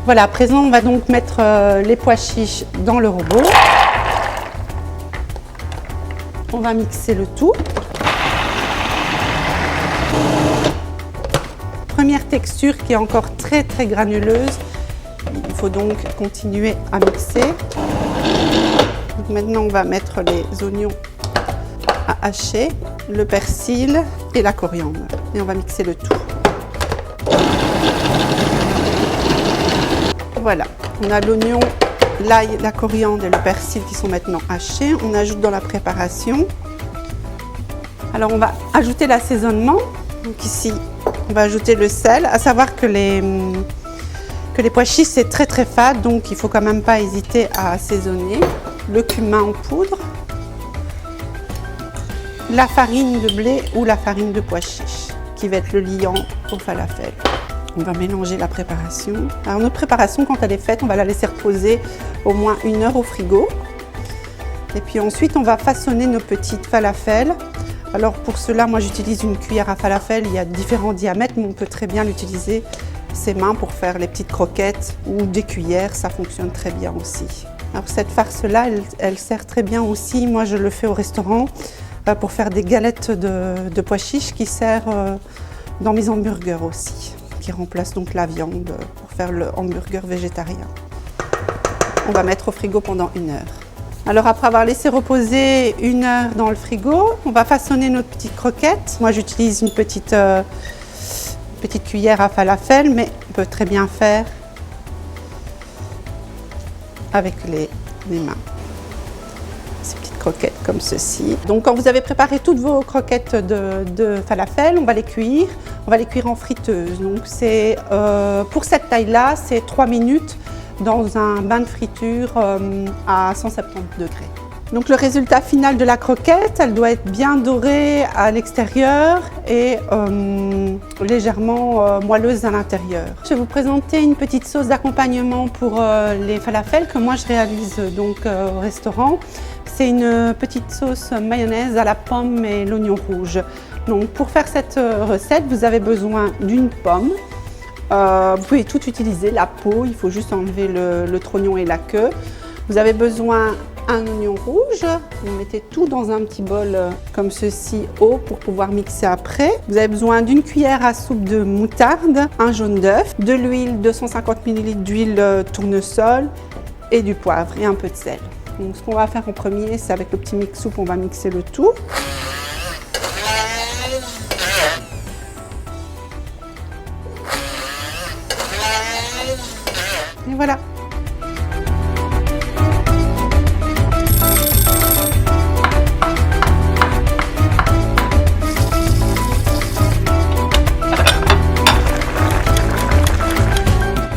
Voilà, à présent on va donc mettre les pois chiches dans le robot. On va mixer le tout. Première texture qui est encore très granuleuse. Il faut donc continuer à mixer. Donc maintenant on va mettre les oignons à hacher, le persil et la coriandre. Et on va mixer le tout. Voilà, on a l'oignon, l'ail, la coriandre et le persil qui sont maintenant hachés. On ajoute dans la préparation. Alors on va ajouter l'assaisonnement. Donc ici, on va ajouter le sel. À savoir que les pois chiches c'est très fade, donc il ne faut quand même pas hésiter à assaisonner. Le cumin en poudre, la farine de blé ou la farine de pois chiches qui va être le liant au falafel. On va mélanger la préparation. Alors notre préparation, quand elle est faite, on va la laisser reposer au moins 1 heure au frigo. Et puis ensuite, on va façonner nos petites falafels. Alors pour cela, moi j'utilise une cuillère à falafel. Il y a différents diamètres, mais on peut très bien l'utiliser ses mains pour faire les petites croquettes ou des cuillères. Ça fonctionne très bien aussi. Alors cette farce-là, elle sert très bien aussi. Moi, je le fais au restaurant pour faire des galettes de pois chiches qui servent dans mes hamburgers aussi, qui remplace donc la viande pour faire le hamburger végétarien. On va mettre au frigo pendant 1 heure. Alors après avoir laissé reposer 1 heure dans le frigo, on va façonner notre petite croquette. Moi j'utilise une petite cuillère à falafel, mais on peut très bien faire avec les mains. Ces petites croquettes comme ceci. Donc quand vous avez préparé toutes vos croquettes de falafel, on va les cuire. On va les cuire en friteuse. Donc c'est pour cette taille-là, c'est 3 minutes dans un bain de friture à 170 degrés. Donc le résultat final de la croquette, elle doit être bien dorée à l'extérieur et légèrement moelleuse à l'intérieur. Je vais vous présenter une petite sauce d'accompagnement pour les falafels que moi je réalise donc au restaurant. C'est une petite sauce mayonnaise à la pomme et l'oignon rouge. Donc pour faire cette recette, vous avez besoin d'une pomme. Vous pouvez tout utiliser, la peau, il faut juste enlever le trognon et la queue. Vous avez besoin d'un oignon rouge, vous mettez tout dans un petit bol comme ceci haut pour pouvoir mixer après. Vous avez besoin d'une cuillère à soupe de moutarde, un jaune d'œuf, de l'huile, 250 ml d'huile tournesol et du poivre et un peu de sel. Donc ce qu'on va faire en premier, c'est avec le petit mix soupe, on va mixer le tout. Et voilà.